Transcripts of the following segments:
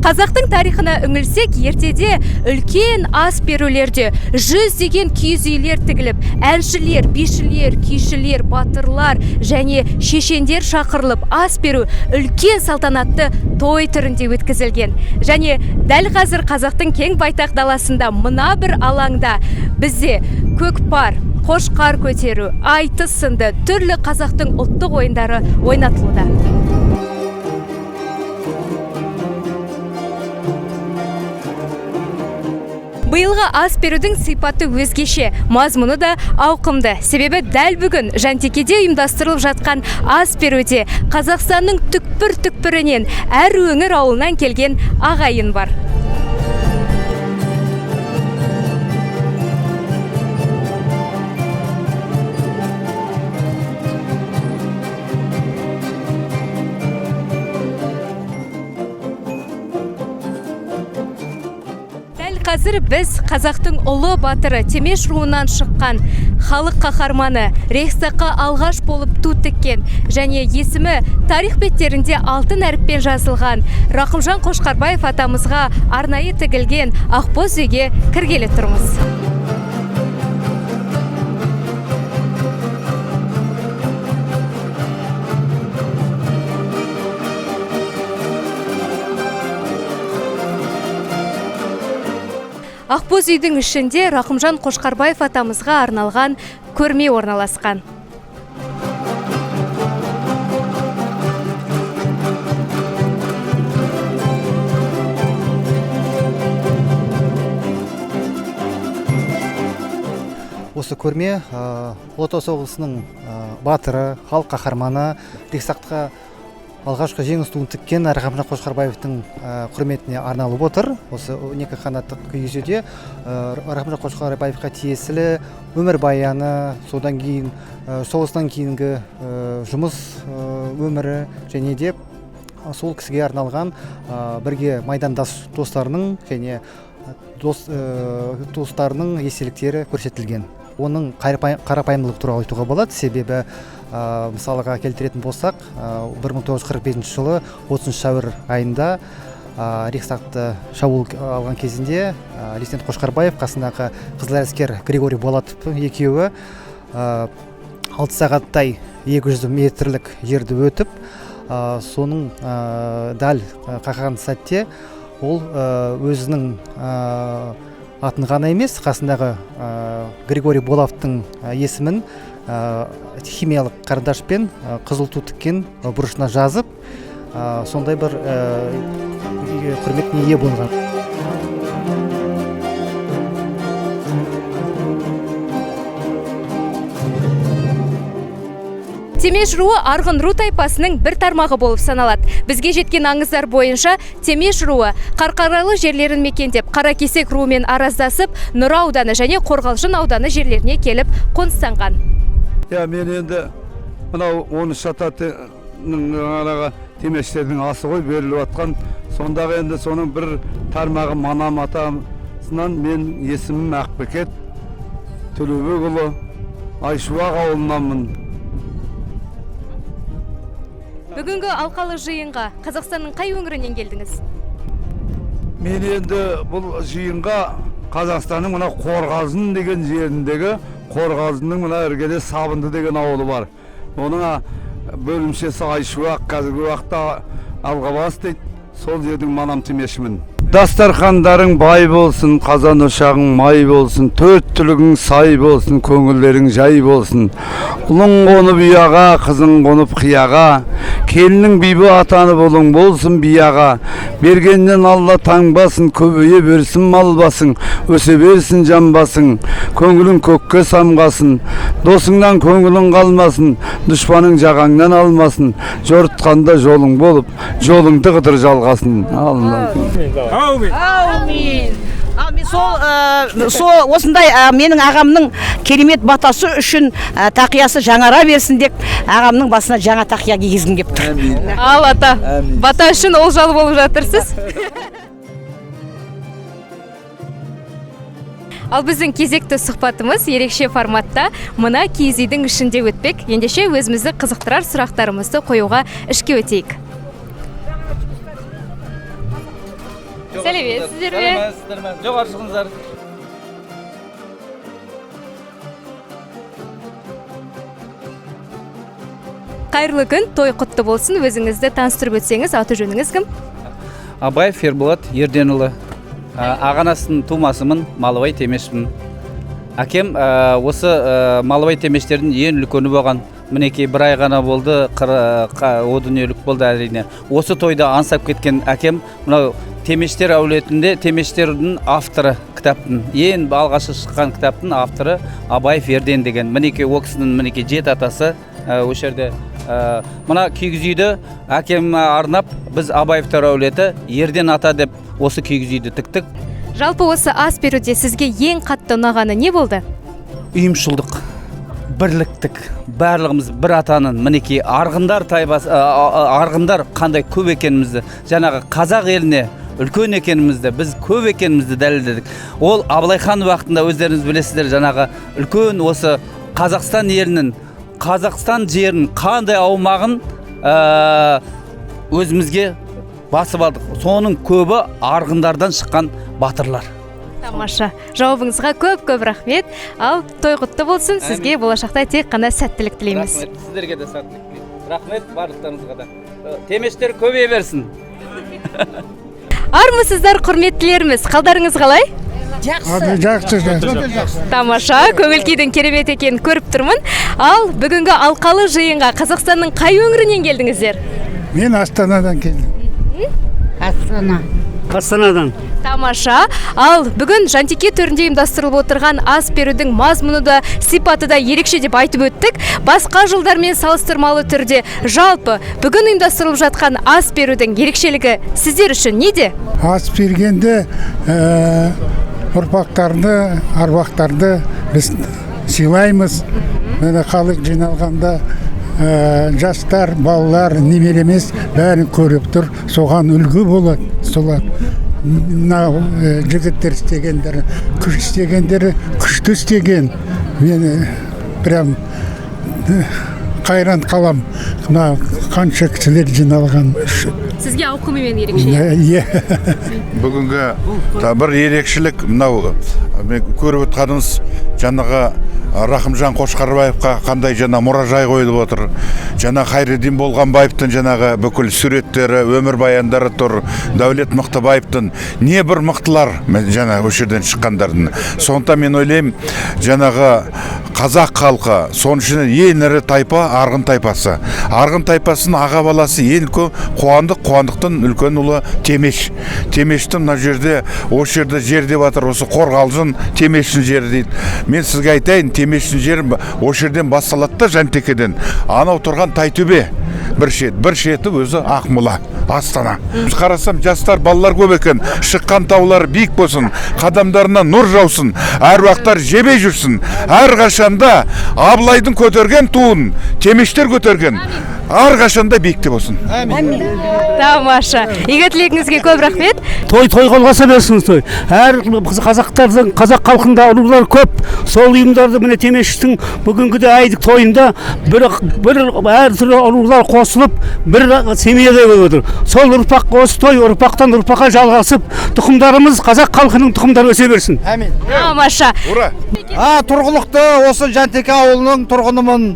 Қазақтың тарихына үңілсек, ертеде үлкен ас берулерде жүздеген киіз үйлер тігіліп, әншілер, бишілер, күйшілер, батырлар және шешендер шақырылып ас беру үлкен салтанатты той түрінде өткізілген. Және дәл қазір қазақтың кең байтақ даласында мына бір алаңда бізде көкпар, қошқар көтеру, айтыс сынды түрлі қазақтың ұлттық ойындары ойнатылуда. Биылғы ас берудің сипаты өзгеше, мазмұны да ауқымды. Себебі дәл бүгін Жантекеде ұйымдастырылып жатқан ас беруде Қазақстанның түкпір-түкпірінен әр өңір ауылынан келген ағайын бар. Қазір біз қазақтың ұлы батыры Темеш руынан шыққан халық қаһарманы, Рейхстагқа алғаш болып ту тіккен және есімі тарих беттерінде алтын әріппен жазылған Рақымжан Қошқарбаев атамызға арнайы тігілген ақбоз үйге кіргелі тұрмыз. Ақбоз үйдің ішінде Рақымжан Қошқарбаев атамызға арналған көрме орналасқан. Осы көрме Ұлытау соғысының батыры, халық қаһарманы, Рейхстагқа алғашқы жеңіс туын тіккен Рақымжан Қошқарбаевтың құрметіне арналып отыр. Осы 12 қанаттық киіз үйде Рақымжан Қошқарбаевқа тиесілі өмірбаяны, содан кейін соғыстан кейінгі жұмыс өмірі және де сол кісіге арналған бірге майдандас достарының және достарының естеліктері көрсетілген. Оның қарапайымдылық туралы айтуға болады, себебі мысалға келтіретін болсақ, 1945 жылы 30 сәуір айында Рейхстагты шабуыл алған кезінде лейтенант Қошқарбаев қасындағы қызыл әскер Григорий Болатов екеуі 6 сағаттай 200 метрлік жерді өтіп, соның дәл қаққан сәтте ол өзінің атын ғана емес, қасындағы Григорий Болатовтың есімін химиялық қарындашпен қызыл ту тіккен бұрышына жазып, сондай бір құрметіне ие болған. Темеш руы Арғын ру тайпасының бір тармағы болып саналады. Бізге жеткен аңыздар бойынша Темеш руы Қарқаралы жерлерін мекендеп, Қаракесек руымен араздасып, Нұра ауданы және Қорғалжын ауданы жерлеріне келіп қоныстанған. Мен енді мынау 13 атаның араға Темештердің асы ғой беріліп атқан. Сондағы енді соның бір тармағы Манам атасынан мен есімім Ақбекет Төлеубекұлы Айшуақ ауылынанмын. Бүгінгі алқалы жиынға Қазақстанның қай өңірінен келдіңіз? Мен енді бұл жиынға Қазақстанның мына Қорғалжын деген жеріндегі Қорғалжынның мына іргеде Сабынды деген ауылы бар. Оның бөлімшесі Айшуақ, қазіргі уақытта Алғабас дейді. Сол жердің Манам Темешімін. Дастархандарың бай болсын, қазан ошағың май болсын, төрт түлігің сай болсын, көңілдерің жай болсын. Ұлың қонып ұяға, қызың қонып қияға, келінің бибі атаны болың болсын бияға. Бергеннен Алла таңбасын, көбейе берсін мал басың, өсе берсін жан басың, көңілің көкке самғасын, досыңнан көңілің қалмасын, дұшпаның жағаңнан алмасын, жортқанда жолың болып, жолыңды қыдыр жалғасын. Аумин. Сол осындай менің ағамның керемет батасы үшін тақиясы жаңара берсін деп ағамның басына жаңа тақия кигізгім келіп тұр. Ал ата, бата үшін олжалы болып жатырсыз. Ал біздің кезекті сұхбатымыз ерекше форматта мына киіз үйдің ішінде өтпек. Ендеше өзімізді қызықтырар сұрақтарымызды қоюға ішке өтейік. сәлеметсіздер ме? Жоғары шығыңыздар. Қайырлы күн, той құтты болсын. Өзіңізді таныстырып өтсеңіз, аты жөніңіз кім? Абаев Ерболат Ерденұлы. Ағанасының тумасымын, Малыбай Темешпін. Әкем осы Малыбай Темештердің ең үлкені болған. Мінекей бір ай ғана болды, о дүниелік болды әрине. Осы тойда аңсап кеткен әкем, мынау Темештер әулетінде Темештердің авторы кітаптың, ең алғашы шыққан кітаптың авторы Абаев Ерден деген. Мінекей о кісінің мінекей жет атасы осы жерде. Мына киіз үйді әкем арнап, біз Абаевтар әулеті Ерден ата деп осы киіз үйді тіктік. Жалпы осы ас беруде сізге ең қатты ұнағаны не болды? Үйімшілдік, бірліктік, барлығымыз бір атаның, мінекей арғындар тайбасы, арғындар қандай көп екенімізді, жаңағы қазақ еліне үлкен екенімізді, біз көп екенімізді дәлелдедік. Ол Абылайхан уақытында өздеріңіз білесіздер, жаңағы үлкен осы Қазақстан елінің, Қазақстан жерінің қандай аумағын өзімізге басып алдық. Соның көбі арғындардан шыққан батырлар. Тамаша. Жауабыңызға көп рахмет. Ал той құтты болсын. Сізге болашақта тек қана сәттілік тілейміз. Рахмет, сіздерге де сәттілік тілеймін. Рахмет барлықтарыңызға да. Темештер көбейе берсін. Армысыздар, құрметтілеріміз. Қалдарыңыз қалай? Жақсы. Тамаша, көңіл-күйдің керемет екенін көріп тұрмын. Ал бүгінгі алқалы жиынға Қазақстанның қай өңірінен келдіңіздер? Мен Астанадан келдім. Астанадан. Тамаша. Ал бүгін Жантеке төрінде ұйымдастырылып отырған ас берудің мазмұны да, сипаты да ерекше деп айтып өттік. Басқа жылдармен салыстырмалы түрде жалпы бүгін ұйымдастырылып жатқан ас берудің ерекшелігі сіздер үшін неде? Ас бергенде ұрпақтарды, аруақтарды біз сыйлаймыз. Міне халық жиналғанда жастар, балалар, немеремес бәрін көріп тұр, соған үлгі болады. Солар жігіттер істегендері, күш істегендері күшті істеген. Мен прям қайран қалам, қанша кісілер жиналған үшін. Сізге ауқымымен ерекше. Бүгінгі бір ерекшелік мынау көріп отқанымыз жаңағы Рахымжан Қошқарбаевқа қандай жаңа мұражай қойылып отыр. Жаңа Хайреддин Болғанбаевтың жаңағы бүкіл суреттері, өмір баяндары тұр. Дәулет Мықтыбаевтың не бір мықтылар жаңа осы жерден шыққандардың. Сондықтан мен ойлаймын, жаңағы қазақ халқы соның ішінде ең ірі тайпа арғын тайпасы. Арғын тайпасының аға баласы ең қуандық, қуандықтың үлкен ұлы Темеш. Темештің мына жерде осы жерде жер деп жатыр, осы Қорғалжын Темештің жері дейді. Мен сізге айтайын, Темештің жері осы жерден басталады да, Жантекеден. Анау тұрған Тайтөбе бір шеті өзі Ақмола, Астана. Біз қарасам, жастар, балалар көп екен. Шыққан таулар биік болсын, қадамдарына нұр жаусын, әруақтар жебе жүрсін. Әрқашанда Абылайдың көтерген туын Темештер көтерген. Әрқашанда биікте болсын. Тамаша. Игі тілегіңізге көп рахмет. Той қолғаса берсін той. Әр қазақтардың, қазақ халқында ұлылар көп. Сол ұйымдарды міне Темештің бүгінгіде айдық тойында бір әр түрлі ұлылар қосылып, бір семьяда болып отыр. Сол ұрпақ, осы той ұрпақтан ұрпаққа жалғасып, тұқымдарымыз қазақ халқының тұқымдары өсе берсін. Әмин. Тамаша. Ура! Тұрғылықты осы Жантеке ауылының тұрғынымын.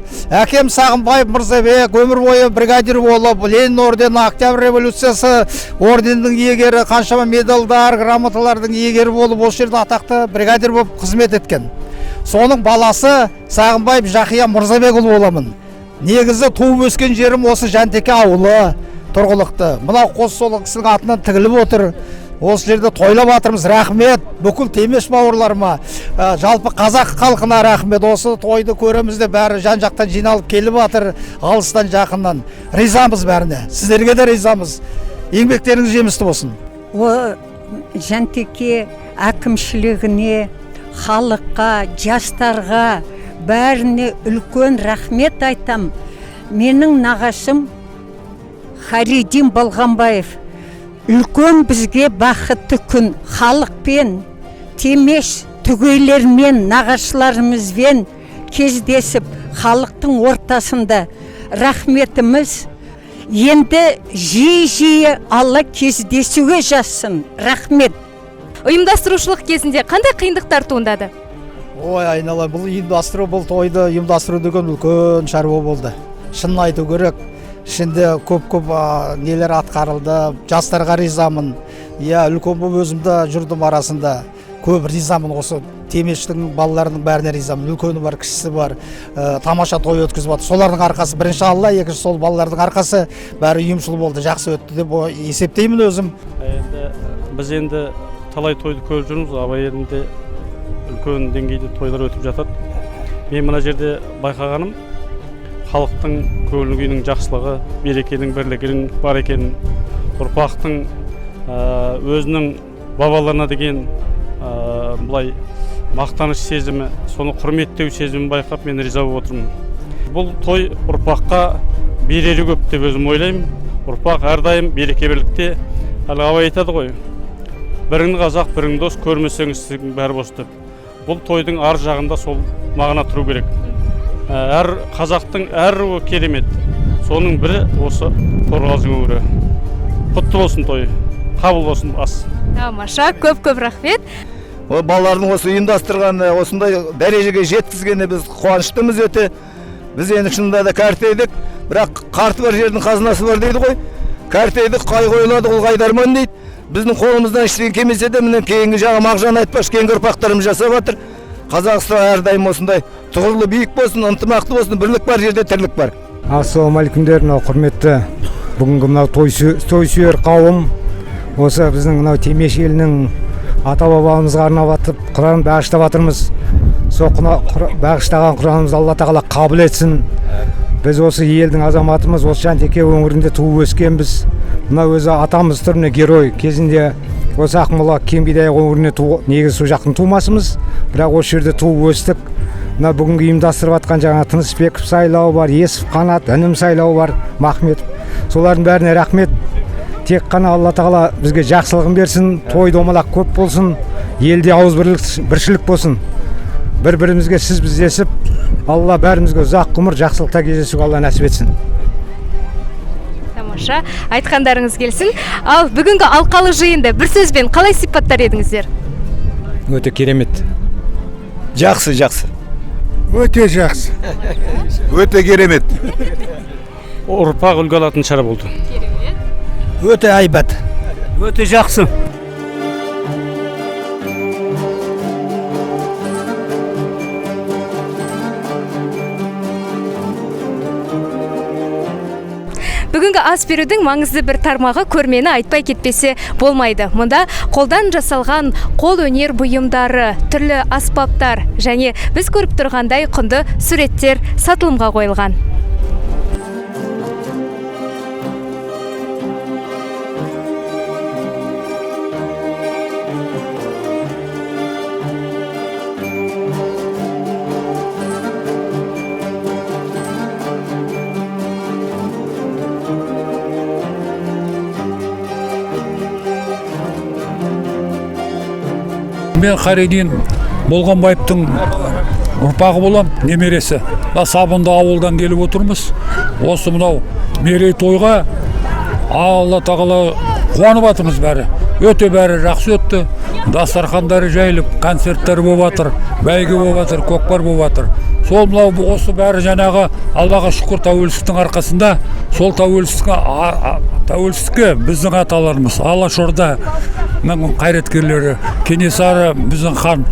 Әкем Сағынбаев Мырзабек өмір бойы бригадир болып, Ленин ордені, Октябрь революциясы орденінің иегері, қаншама медалдар, грамоталардың иегері болып, осы жерде атақты бригадир болып қызмет еткен. Соның баласы Сағынбаев Жақия Мырзабекұлы боламын. Негізі туып өскен жерім осы Жантеке ауылы тұрғылықты. Мынау қос сол кісінің атынан тігіліп отыр. Осы жерде тойлап жатырмыз. Рахмет бүкіл Темеш бауырларыма, жалпы қазақ халқына рахмет. Осы тойды көреміз де бәрі жан-жақтан жиналып келіп жатыр, алыстан жақыннан. Ризамыз бәріне. Сіздерге де ризамыз. Еңбектеріңіз жемісті болсын. Жантеке әкімшілігіне, халыққа, жастарға бәріне үлкен рахмет айтам. Менің нағашым Хайреддин Болғанбаев. Үлкен бізге бақытты күн, халықпен, Темеш түгейлермен, нағашыларымызбен кездесіп, халықтың ортасында рахметіміз енді жиі алла кездесуге жазсын. Рахмет. Ұйымдастырушылық кезінде қандай қиындықтар туындады? Ой, айналайын, бұл ұйымдастыру, бұл тойды ұйымдастыру деген үлкен шаруа болды. Шынын айту керек. Ішінде көп нелер атқарылды. Жастарға ризамын. Үлкен болып өзімді жүрдім арасында. Көп ризамын осы Темештің балаларының бәріне ризамын. Үлкені бар, кішісі бар. Тамаша той өткізіп жатыр. Солардың арқасы бірінші Алла, екінші сол балалардың арқасы бәрі ұйымшыл болды, жақсы өтті деп есептеймін өзім. Біз енді талай тойды көріп жүрміз. Абай елінде үлкен деңгейде тойлар өтіп жатады. Мен мына жерде байқағаным, халықтың көңіл күйінің жақсылығы, берекенің, бірлігінің бар екенін, ұрпақтың өзінің бабаларына деген бұлай мақтаныш сезімі, соны құрметтеу сезімін байқап, мен риза болып отырмын. Бұл той ұрпаққа берері көп деп өзім ойлаймын. Ұрпақ әрдайым береке бірлікте, әлі Абай айтады ғой, бірің қазақ, бірің дос, көрмесеңіз сіздің бәрі бос деп. Бұл тойдың ар жағында сол мағына тұру керек. Әр қазақтың әр руы керемет. Соның бірі осы Қорғалжың өңірі. Құтты болсын той, қабыл болсын ас. Тамаша, көп рахмет. Балалардың осы ұйымдастырған осындай дәрежеге жеткізгеніне біз қуаныштымыз өте. Біз енді шынында да кәртейдік, бірақ қарты бар жердің қазынасы бар дейді ғой. Кәртейдік, қай қойылады, ол қайдарман дейді. Біздің қолымыздан ештеңе келмесе де, міне кейінгі жаңа Мағжан айтпаш, кейінгі ұрпақтарымыз жасап жатыр. Қазақстан әрдайым осындай тұғырлы биік болсын, ынтымақты болсын, бірлік бар жерде тірлік бар. Ассалаумағалейкумдер, мынау құрметті бүгінгі мынау той сүйер қауым. Осы біздің мынау Темеш елінің ата бабамызға арнап атып Құран бағыштап жатырмыз. Сол бағыштаған Құранымыз Алла тағала қабыл етсін. Біз осы елдің азаматымыз, осы Жантеке өңірінде туып өскенбіз. Мына өзі атамыз тұр, міне герой кезінде осы Ақмола Кеңбидай өңіріне негізі сол жақтың тумасымыз, бірақ осы жерде туып өстік. Мына бүгінгі ұйымдастырып жатқан жаңа Тынысбеков сайлауы бар, Есіп Қанат, інім сайлауы бар, Махметов. Солардың бәріне рахмет. Тек қана Алла тағала бізге жақсылығын берсін, той домалақ көп болсын, елде ауызбіршілік болсын. Бір-бірімізге сіз біздесіп, Алла бәрімізге ұзақ ғұмыр, жақсылықта кездесуге Алла нәсіп етсін. Тамаша, айтқандарыңыз келсін. Ал бүгінгі алқалы жиынды бір сөзбен қалай сипаттар едіңіздер? Өте керемет. Жақсы. Өте жақсы. Өте керемет. Ұрпақ үлгі алатын шара болды. Өте айбат. Өте жақсы. Бүгінгі ас берудің маңызды бір тармағы көрмені айтпай кетпесе болмайды. Мұнда қолдан жасалған қол өнер бұйымдары, түрлі аспаптар және біз көріп тұрғандай құнды суреттер сатылымға қойылған. Мен Қаридин Болғанбаевтың ұрпағы болам, немересі. Сабынды ауылдан келіп отырмыз. Осы мынау мерейтойға Алла тағала қуанып жатырмыз бәрі. Өте бәрі жақсы өтті. Дастархандары жайылып, концерттер болып жатыр, бәйге болып жатыр, көкпар болып жатыр. Сол мынау осы бәрі жаңағы Аллаға шүкір тәуелсіздіктің арқасында, сол тәуелсіздікке біздің аталарымыз, Алашорда қайраткерлері, Кенесары біздің хан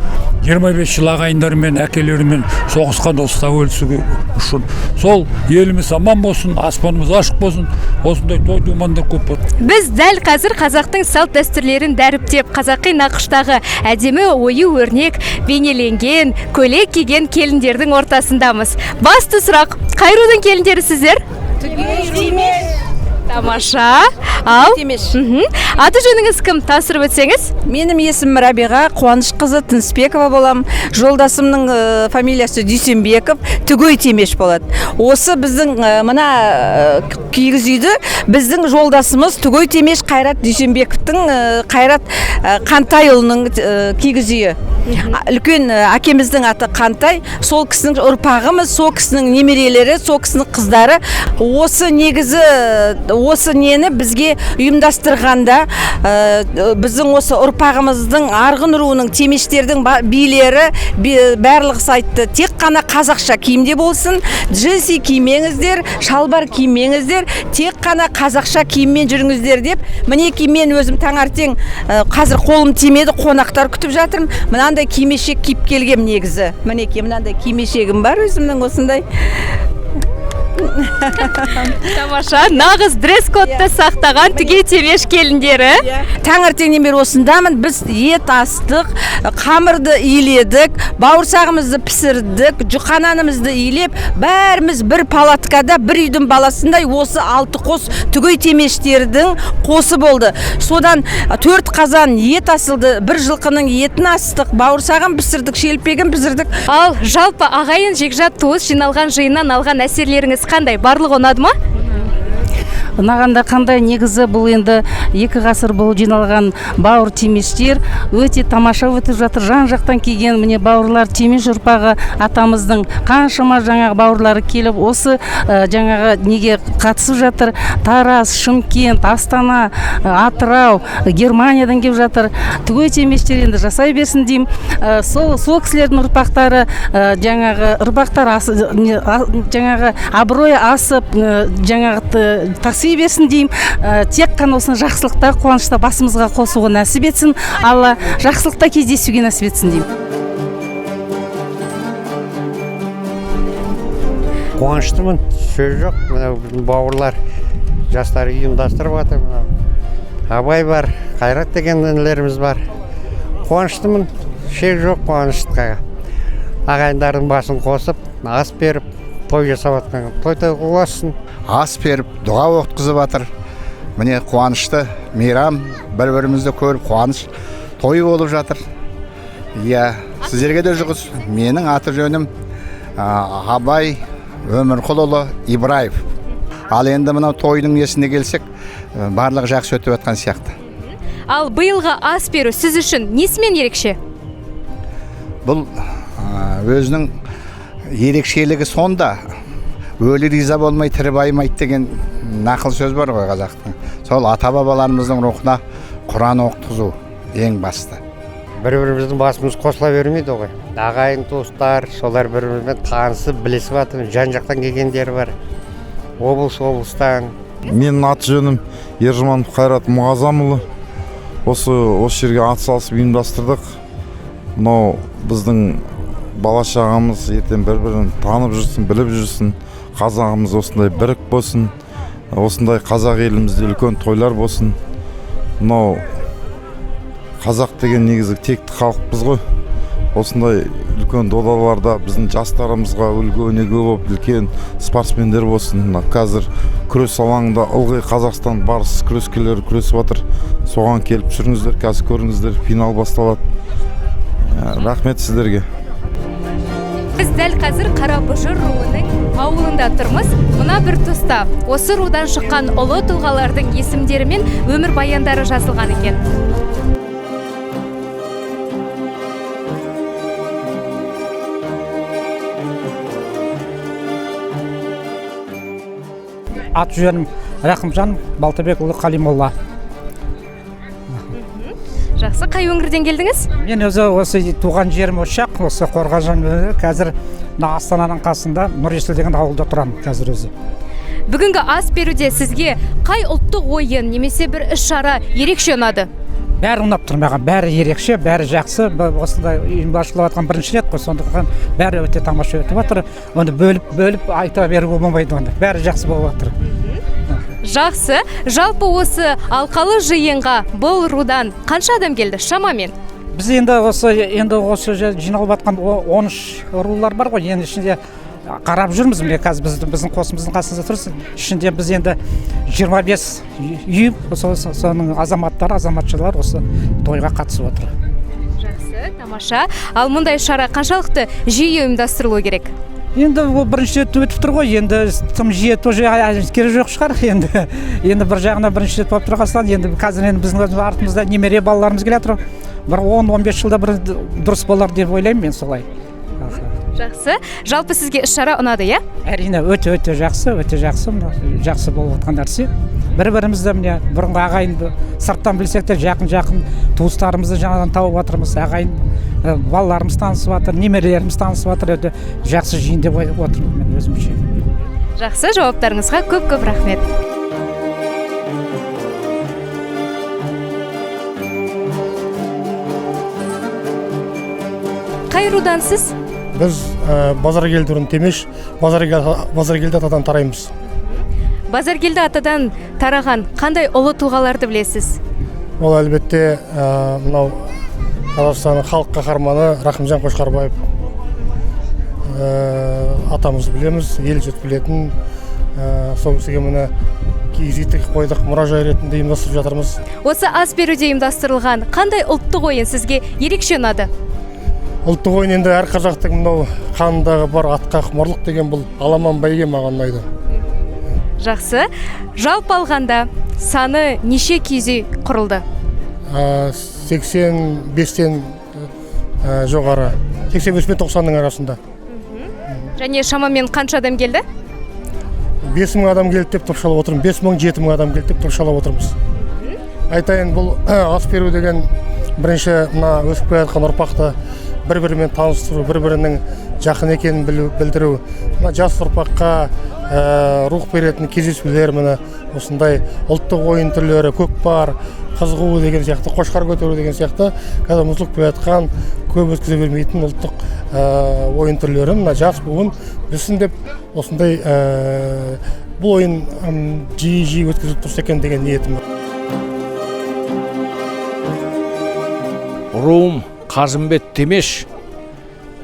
25 жыл ағайындарымен, әкелерімен соғысқан осы тәуелсіздік үшін. Сол еліміз аман болсын, аспанымыз ашық болсын, осындай той думандар көп болды. Біз дәл қазір қазақтың салт дәстүрлерін дәріптеп, қазақи нақыштағы әдемі ою өрнек бейнеленген, көйлек киген келіндердің ортасындамыз. Басты сұрақ, қай рудың келіндері сіздер? Тамаша. Ал? Аты жөніңіз кім? Тасырып өтсеңіз? Менің есімім Рабиға, Қуанышқызы Тынысбекова болам. Жолдасымның фамилиясы Дүйсенбеков, Түгей Темеш болады. Осы біздің мына киіз үйді біздің жолдасымыз Түгей Темеш Қайрат Дүйсенбековтың Қайрат Қантайұлының киіз үйі. Үлкен әкеміздің аты Қантай, сол кісінің ұрпағымыз, сол кісінің немерелері, сол кісінің қыздары. Осы негізі, осы нені бізге ұйымдастырғанда, біздің осы ұрпағымыздың арғын руының темештердің билері барлығы айтты, тек қана қазақша киімде болсын, джинси кимеңіздер, шалбар кимеңіздер, тек қана қазақша киіммен жүріңіздер деп. Мінекей мен өзім таңертең қазір қолым тимеді, қонақтар күтіп жатырмын. Мынандай кимешек киіп келгем негізі. Мінекей мынандай кимешегім бар өзімнің осындай. Тамаша, нағыз дресс-кодты сақтаған түге темеш келіндері. Таңертеңнен бері осындамын. Біз ет астық, қамырды иледік, бауырсағымызды пісірдік, жұқананымызды илеп, бәріміз бір палаткада, бір үйдің баласындай осы 6 қос түгей темештердің қосы болды. Содан 4 қазан ет асылды, бір жылқының етін астық, бауырсағын пісірдік, шелпегін пісірдік. Ал жалпы ағайын жекжат туыс жиналған жиыннан алған әсерлеріңіз қандай? Барлығы ұнады ма? Ұнағанда қандай? Негізі бұл енді 2 ғасыр бұл жиналған бауыр темештер өте тамаша өтіп жатыр. Жан жақтан келген міне бауырлар, темеш ұрпағы атамыздың қаншама жаңағы бауырлары келіп осы жаңағы неге қатысып жатыр. Тараз, Шымкент, Астана, Атырау, Германиядан келіп жатыр. Түгей темештер енді жасай берсін деймін. Сол кісілердің ұрпақтары жаңағы ұрпақтар жаңағы абыройы асып жаңағы тақси берсін деймін. Тек қана осыны жақсылықта, қуанышта басымызға қосуға нәсіп етсін. Алла жақсылықта кездесуге нәсіп етсін деймін. Қуаныштымын, сөз жоқ. Бауырлар жастар ұйымдастырып жатыр. Абай бар, Қайрат деген інілеріміз бар. Қуаныштымын, шек жоқ қуаныштыққа. Ағайындардың басын қосып, ас беріп, той жасап жатқан. Той болсын. Ас беріп, дұға оқытқызып жатыр. Міне қуанышты, мейрам, бір-бірімізді көріп қуаныш той болып жатыр. Иә, сіздерге де жұғыз. Менің аты жөнім Абай Өмірқұлұлы Ибраев. Ал енді мынау тойдың несіне келсек, барлығы жақсы өтіп жатқан сияқты. Ал биылғы ас беру сіз үшін несімен ерекше? Бұл өзінің ерекшелігі сонда. Өлі риза болмай тірі байымайды деген нақыл сөз бар ғой қазақтың. Сол ата-бабаларымыздың рухына Құран оқытқызу ең басты. Бір-біріміздің басымыз қосыла бермейді ғой. Ағайын туыстар, солар бір-бірімен танысып, білесіп жатыр. Жан жақтан келгендері бар. Облыстан. Менің аты жөнім Ержманов Қайрат Мұғазамұлы. Осы жерге атсалысып ұйымдастырдық. Мынау біздің бала-шағамыз ертең бір-бірін танып жүрсін, біліп жүрсін. Қазағымыз осындай бірік болсын. Осындай қазақ елімізде үлкен тойлар болсын. Мынау қазақ деген негізі текті халықпыз ғой. Осындай үлкен додаларда біздің жастарымызға үлгі өнеге болып үлкен спортсмендер болсын. Қазір күрес алаңында ылғи Қазақстан барыс күрескерлері күресіп жатыр. Соған келіп жүріңіздер, қазір көріңіздер, финал басталады. Рахмет сіздерге. Біз дәл қазір Қарабұжыр руының ауылында тұрмыз. Мына бір тұста осы рудан шыққан ұлы тұлғалардың есімдері мен өмір баяндары жазылған екен. Аты жөнім Рақымжан Балтабекұлы Қалимолла. Жақсы, қай өңірден келдіңіз? Мен өзі осы туған жерім Ошақ, осы Қорғалжан өңірі. Қазір Астананың қасында Нұресіл деген ауылда тұрамын қазір өзі. Бүгінгі ас беруде сізге қай ұлттық ойын немесе бір іс-шара ерекше ұнады? Бәрі ұнап тұр маған, бәрі ерекше, бәрі жақсы. Осындай ұйымдастырылып жатқан бірінші рет қой, сондықтан бәрі өте тамаша өтіп жатыр. Оны бөліп айта беруге болмайды онда. Бәрі жақсы болып жатыр. Жақсы. Жалпы осы алқалы жиынға бұл рудан қанша адам келді шамамен? Біз енді осы жиналып жатқан 13 рулар бар ғой, енді ішінде қарап жүрміз. Міне қазір біздің қосымыздың қасында тұрсын. Ішінде біз енді 25 үй, соның азаматтары, азаматшалар осы тойға қатысып отыр. Жақсы, тамаша. Ал мұндай шара қаншалықты жиі ұйымдастырылуы керек? Енді ол бірінші рет өтіп тұр ғой, енді тым жиі тоже керек жоқ шығар. Енді бір жағына бірінші рет болып тұрғансынан, енді қазір біздің артымызда немере балаларымыз келе жатыр. бір 10-15 жылда бір дұрыс болар деп ойлаймын мен солай. Жақсы. Жалпы сізге іс-шара ұнады, иә? Әрине, өте жақсы, жақсы болып жатқан нәрсе. Бір-бірімізді міне бұрынғы ағайынды сырттан білсек те жақын туыстарымызды жаңадан тауып жатырмыз. Ағайын балаларымыз танысып жатыр, немерелеріміз танысып жатыр. Өте жақсы жиын деп отырмын мен өзімше. Жақсы, жауаптарыңызға көп рахмет. Қай рудансыз? Біз Базаркелді Темеш, Базаркелді атадан тараймыз. Базаркелді атадан тараған қандай ұлы тұлғаларды білесіз? Ол әлбетте мынау Қазақстанның халық қаһарманы Рахымжан Қошқарбаев атамызды білеміз, ел жұрт білетін. Сол кісіге міне киіз үй тігіп қойдық, мұражай ретінде ұйымдастырып жатырмыз. Осы ас беруде ұйымдастырылған қандай ұлттық ойын сізге ерекше ұнады? Ұлттық ойын енді әр қазақтың мынау қанындағы бар атқа құмарлық деген бұл аламан бәйге маған ұнайды. Жақсы. Жалпы алғанда саны неше киіз үй құрылды? 85-тен жоғары. 85 пен 90-ның арасында. Және шамамен қанша адам келді? 5000 адам келді деп топшалап отырмыз. 5000-7000 адам келді деп топшалап отырмыз. Айтайын, бұл ас беру деген бірінші мына өсіп келе жатқан ұрпақты бір-бірімен таныстыру, бір-бірінің жақын екенін білдіру. Мына жас ұрпаққа рух беретін кездесулер, міне осындай ұлттық ойын түрлері, көкпар, қыз қуу деген сияқты, қошқар көтеру деген сияқты, қазір ұмытылып келе жатқан, көп өткізе бермейтін ұлттық ойын түрлері, мына жас буын білсін деп осындай бұл ойын жиі өткізіліп тұрса екен деген ниетім. Руым Қазымбет Темеш.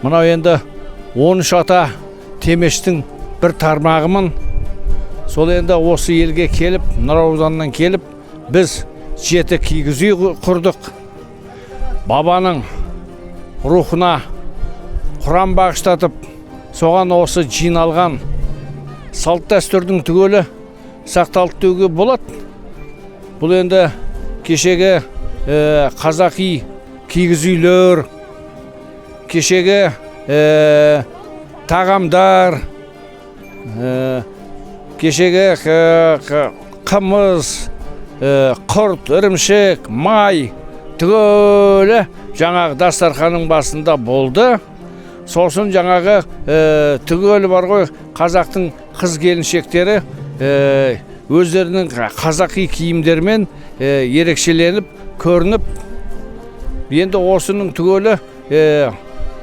Мынау енді 13 ата Темештің бір тармағымын. Сол енді осы елге келіп, Нұра ауданынан келіп, біз 7 киіз үй құрдық. Бабаның рухына Құран бағыштатып, соған осы жиналған салт дәстүрдің түгелі сақталды деуге болады. Бұл енді кешегі қазақи киіз үйлер, кешегі тағамдар, кешегі қымыз, құрт, ірімшік, май түгелі жаңағы дастарханның басында болды. Сосын жаңағы түгелі бар ғой, қазақтың қыз келіншектері өздерінің қазақи киімдермен ерекшеленіп, көрініп, енді осының түгелі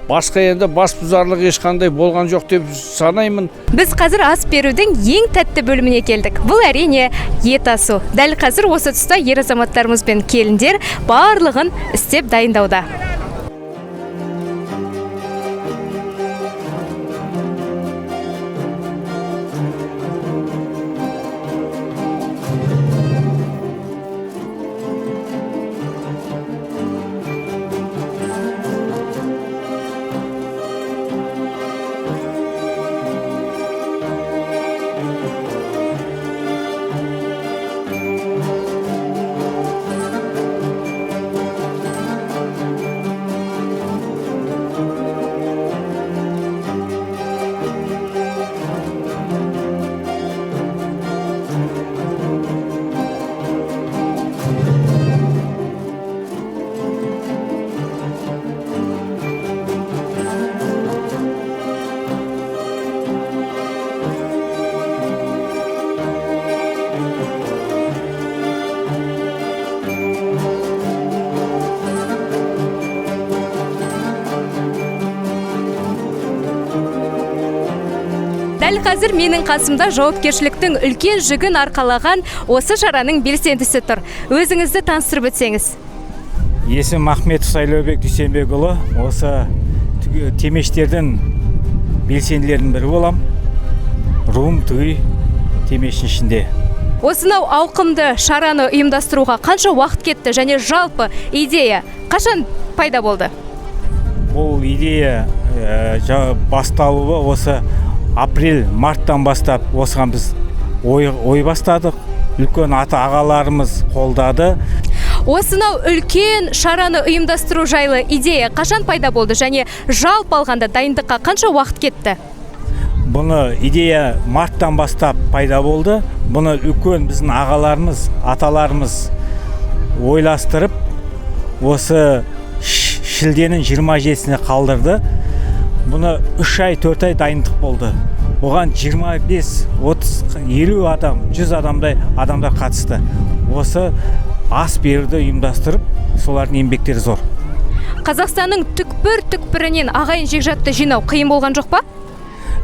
басқа енді бас бұзарлық ешқандай болған жоқ деп санаймын. Біз қазір ас берудің ең тәтті бөліміне келдік. Бұл әрине ет асу. Дәл қазір осы тұста ер азаматтарымыз бен келіндер барлығын істеп дайындауда. Дәл қазір менің қасымда жауапкершіліктің үлкен жүгін арқалаған осы шараның белсендісі тұр. Өзіңізді таныстырып өтсеңіз. Есім Ахметов Сайлаубек Дүйсенбекұлы. Осы Темештердің белсенділерінің бірі болам. Руым Түгей Темештің ішінде. Осынау ауқымды шараны ұйымдастыруға қанша уақыт кетті және жалпы идея қашан пайда болды? Бұл идея басталуы осы апрель-марттан бастап осыған біз ой бастадық. Үлкен ата ағаларымыз қолдады. Осынау үлкен шараны ұйымдастыру жайлы идея қашан пайда болды және жалпы алғанда дайындыққа қанша уақыт кетті? Бұны идея марттан бастап пайда болды. Бұны үлкен біздің ағаларымыз, аталарымыз ойластырып, осы шілденің 27-сіне қалдырды. Бұны 3 ай, 4 ай дайындық болды. Оған 25, 30, 50 адам, 100 адамдар қатысты. Осы ас беруді ұйымдастырып, солардың еңбектері зор. Қазақстанның түкпір-түкпірінен ағайын жекжатты жинау қиын болған жоқ па?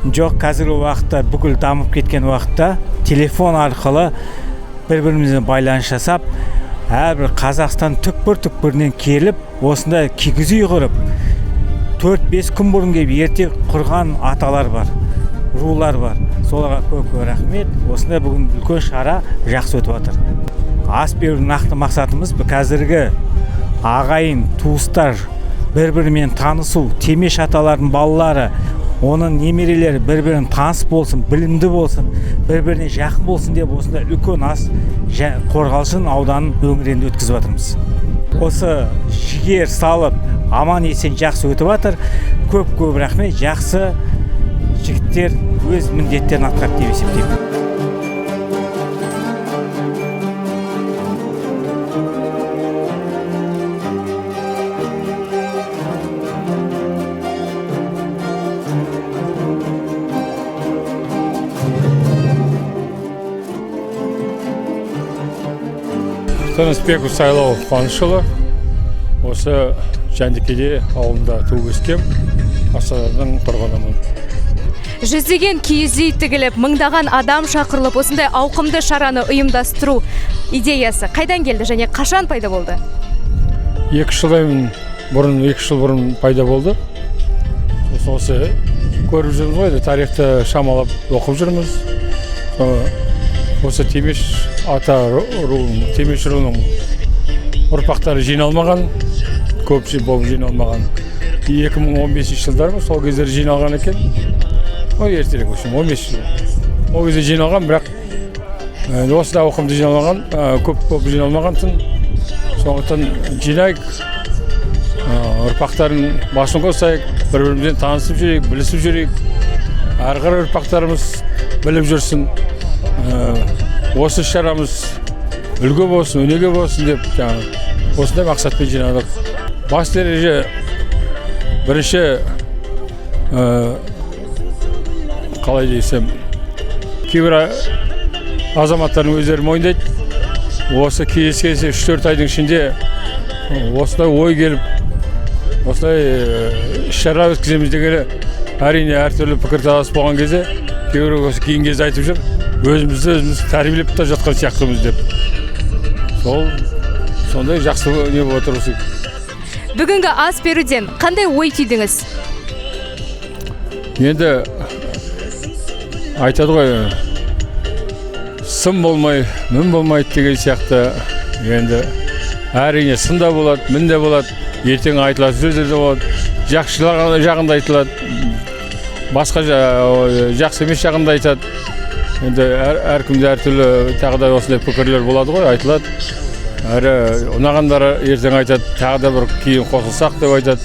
Жоқ, қазіргі уақытта бүкіл дамып кеткен уақытта телефон арқылы бір-бірімізбен байланыс жасап, әрбір Қазақстан түкпір-түкпірінен келіп, осында кигіз үй құрып, 4-5 күн бұрын келіп ерте құрған аталар бар, рулар бар. Соларға көп рахмет. Осында бүгін үлкен шара жақсы өтіп жатыр. Ас беру нақты мақсатымыз қазіргі ағайын, туыстар бір-бірімен танысу, Темеш аталардың балалары, оның немерелері бір-бірін таныс болсын, білімді болсын, бір-біріне жақын болсын деп осында үлкен ас Қорғалжын ауданын өңірінде өткізіп жатырмыз. Осы жігер салып, аман есен жақсы өтіп жатыр. Көп рахмет, жақсы жігіттер өз міндеттерін атқарды деп есептеймін. Тынысбеков Сайлау Қуанышұлы, осы Жәндікеде ауылында туып өскен Астананың тұрғынымын. Жүздеген киіз үй тігіліп, мыңдаған адам шақырылып, осындай ауқымды шараны ұйымдастыру идеясы қайдан келді және қашан пайда болды? 2 жыл бұрын пайда болды. Осы көріп жүрміз ғой, тарихты шамалап оқып жүрміз. Осы Темеш ата руының, Темеш руының ұрпақтары жиналмаған, көп болып жиналмаған. 2015 жылдар сол кездер жиналған екен. Ертерек 15 жыл. Ол кезде жиналған, бірақ осында ауқымды жиналмаған, көп жиналмаған тын. Сондықтан жинайық, ұрпақтарын басын қосайық, бір-бірімізден танысып жүрейік, білісіп жүрейік. Әрі қарай ұрпақтарымыз біліп жүрсін. Осы шарамыз үлгі болсын, өнеге болсын деп, осындай мақсатпен жинадық. Бас дереже бірінші қалай дейсем, кейбір азаматтардың өздері мойындайды. Осы кездескенше 3-4 айдың ішінде осындай ой келіп, осындай шара өткіземіз дегелі, әрине әртүрлі пікірталас болған кезде, кейбір осы кейін кезде айтып жүр, өзіміз тәрбиелеп та жатқан сияқтымыз деп. Сондай жақсы не болып отырсыз. Бүгінгі ас беруден қандай ой түйдіңіз? Енді айтады ғой, сын болмай, мін болмайды деген сияқты. Енді әрине сында болады, мін де болады, ертең айтылады сөздер де болады, жақсы жағында айтылады, басқа жақсы емес жағында айтады. Енді әркімде әртүрлі тағыда осындай пікірлер болады ғой, айтылады. Әрі ұнағандары ертең айтады, тағы да бір кейін қосылсақ деп айтады,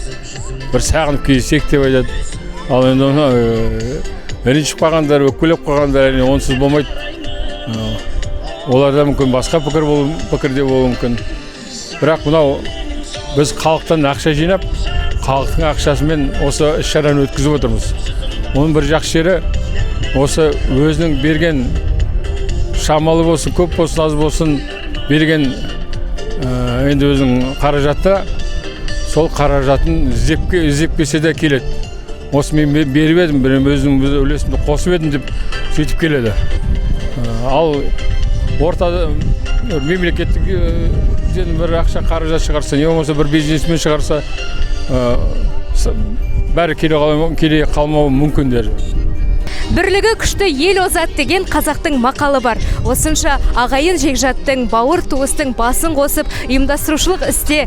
бір сағынып кездессек деп айтады. Ал енді ренжіп қалғандар, өкпелеп қалғандар, әрине онсыз болмайды. Оларда мүмкін басқа пікірде болуы мүмкін. Бірақ мынау біз халықтан ақша жинап, халықтың ақшасымен осы іс-шараны өткізіп отырмыз. Оның бір жақсы жері, осы өзінің берген шамалы болсын, көп болсын, аз болсын берген енді өзінің қаражатта, сол қаражатын іздеп келсе де келеді. Осы мен беріп едім, өзінің үлесімді қосып едім деп сөйтіп келеді. Ал ортада мемлекеттік бір ақша қаражат шығарса, не болмаса бір бизнесмен шығарса, бәрі келе қалмауы мүмкіндер. Бірлігі күшті ел озат деген қазақтың мақалы бар. Осынша ағайын жекжаттың, бауыр туыстың басын қосып, ұйымдастырушылық істе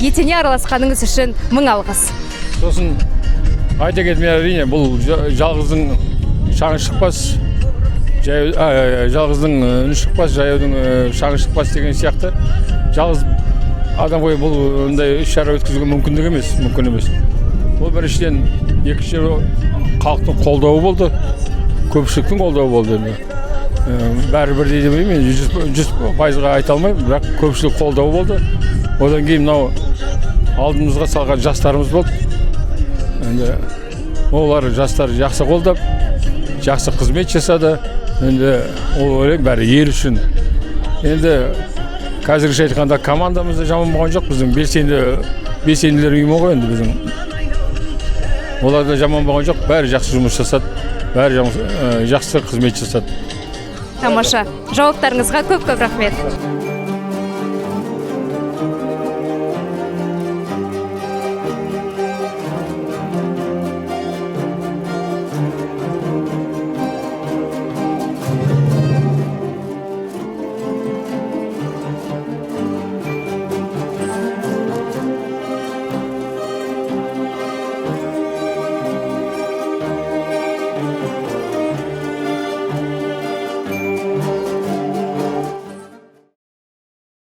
етене араласқаныңыз үшін мың алғыс. Сосын айта кеткен әрине, бұл жалғыздың шаңы шықпас. жалғыздың үні шықпас, жаяудың шаңы шықпас деген сияқты жалғыз адам ғой бұл ондай іс-шара өткізуге мүмкін емес. Бұл біріншіден, екінші халықтың қолдауы болды, көпшіліктің қолдауы болды. Бәрі бірдей демеймін, 100%-ға айта алмаймын, бірақ көпшілік қолдауы болды. Одан кейін мынау алдымызға салған жастарымыз болды. Енді олар жастар жақсы қолдап, жақсы қызмет жасады. Енді ол ойлаймын бәрі ел үшін. Енді қазіргіше айтқанда командамызда жаман болған жоқ, біздің белсенділер ұйымы ғой енді біздің. Оларда жаман болған жоқ, бәрі жақсы жұмыс жасады, бәрі жақсы қызмет жасады. Тамаша. Жауаптарыңызға көп рахмет.